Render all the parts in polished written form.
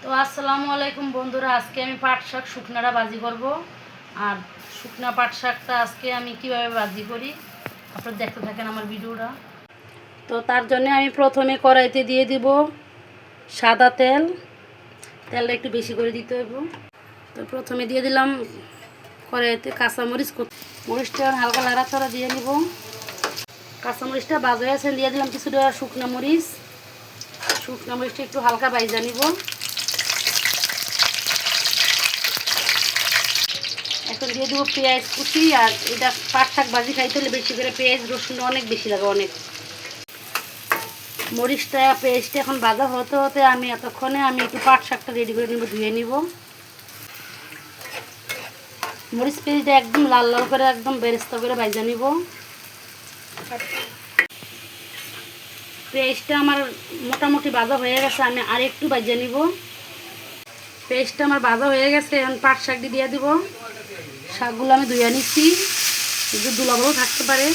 তো আসসালামু আলাইকুম বন্ধুরা, আজকে আমি পাট শাক শুকনাটা ভাজি করব। আর শুকনা পাট শাকটা আজকে আমি কিভাবে ভাজি করি আপনারা দেখতে থাকেন আমার ভিডিওটা। তো তার জন্য আমি প্রথমে কড়াইতে দিয়ে দিব সাদা তেল। তেলটা একটু বেশি করে দিতে হবে। তো প্রথমে দিয়ে দিলাম কড়াইতে কাঁচামরিচ। মরিচটা হালকা লাড়াচাড়া দিয়ে নিব। কাঁচামরিচটা ভাজা হয়েছে, দিয়ে দিলাম কিছুটা শুকনা মরিচ। শুকনা মরিচটা একটু হালকা ভাজা নিব। এখন দিয়ে দেবো পেঁয়াজ কুচি। আর এটা পাট শাক ভাজি খাইতে হলে বেশি করে পেঁয়াজ রসুনটা অনেক বেশি লাগে, অনেক। মরিচটা পেঁয়াজটা এখন ভাজা হতে হতে আমি এতক্ষণে একটু পাট শাকটা রেডি করে নেব, ধুয়ে নিব। মরিচ পেঁয়াজটা একদম লাল লাল করে একদম বেরেস্তা করে ভাজা নিব। পেঁয়াজটা আমার মোটামুটি ভাজা হয়ে গেছে, আমি আর একটু ভাজা নিব। পেঁয়াজটা আমার ভাজা হয়ে গেছে, এখন পাট শাকটি দিয়ে দিব। শাকগুলো আমি ধুয়ে নিচ্ছি, একটু দুলাবালু থাকতে পারে।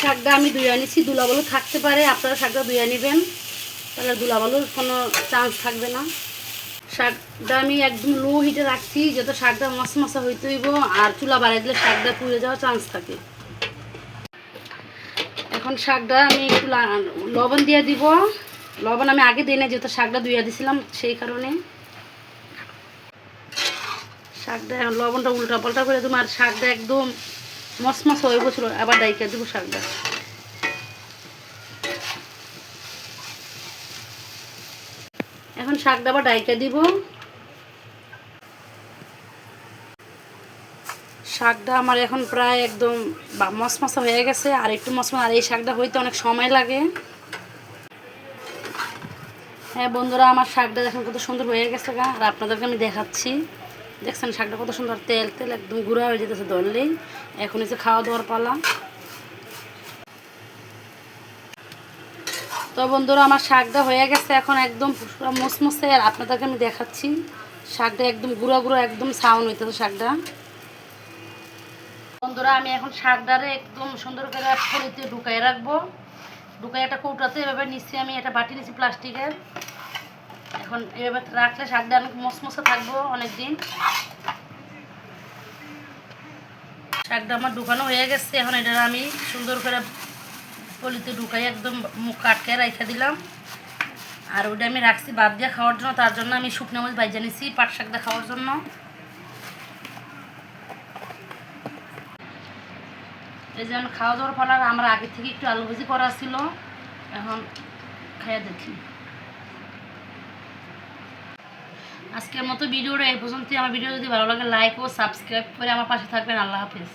শাকটা আমি ধুয়ে নিচ্ছি, দুলাবালু থাকতে পারে, আপনারা শাকটা ধুয়ে নেবেন, তাহলে দুলাবালুর কোনো চান্স থাকবে না। শাকটা আমি একদম লো হিটে রাখছি, যাতে শাকটা মশমশা হইতে হইব। আর চুলা বাড়াই দিলে শাকটা পুড়ে যাওয়ার চান্স থাকে। এখন শাকটা আমি একটু লবণ দিয়ে দিব। লবণ আমি আগে দিই না, যেহেতু শাকটা ধুয়ে দিয়েছিলাম সেই কারণে। শাকটা লবণটা উল্টা পাল্টা করে দেবো। আর শাকটা একদম মশমশ হয়ে গেছিলো, আবার ডাইকা দেবো শাকটা। এখন শাকটা আবার ডাইকা দিব। শাকটা আমার এখন প্রায় একদম মশমশা হয়ে গেছে, আর একটু মশমশা। আর এই শাকটা হইতে অনেক সময় লাগে। হ্যাঁ বন্ধুরা, আমার শাকটা এখন কত সুন্দর হয়ে গেছে গা। আর আপনাদেরকে আমি দেখাচ্ছি, দেখছেন শাকটা কত সুন্দর তেল তেল একদম গুঁড়া হয়ে যেতেছে ধরলেই। এখন এসে খাওয়া দাওয়ার পালা। তো বন্ধুরা, আমার শাকটা হয়ে গেছে এখন একদম পুরো মুসমুসে। আর আপনাদেরকে আমি দেখাচ্ছি শাকটা একদম গুঁড়া গুঁড়ো, একদম সাউন্ড হইতেছে শাকটা। বন্ধুরা, আমি এখন শাকটারে একদম সুন্দর করে পলিতে ঢুকাই রাখবো। ঢুকাই একটা কৌটাতে এভাবে নিচ্ছি, আমি একটা বাটি নিচ্ছি প্লাস্টিকের। এখন এভাবে রাখলে শাকটা অনেক মশমশে থাকবো অনেক দিন। শাকটা আমার ঢুকানো হয়ে গেছে, এখন এটা আমি সুন্দর করে পলিতে ঢুকাই একদম মুখ আটকে রেখে দিলাম। আর ওটা আমি রাখছি বাদ দিয়ে খাওয়ার জন্য। তার জন্য আমি শুকনো মরিচ ভাজা নিচ্ছি পাট শাকটা খাওয়ার জন্য। এই যেমন খাওয়া দাওয়ার ফলার আমার আগে থেকে একটু আলু ভাজি করা ছিল, এখন খেয়ে দেখি। আজকের মতো ভিডিওটা এই পর্যন্তই। আমার ভিডিও যদি ভালো লাগে লাইক ও সাবস্ক্রাইব করে আমার পাশে থাকবেন। আল্লাহ হাফেজ।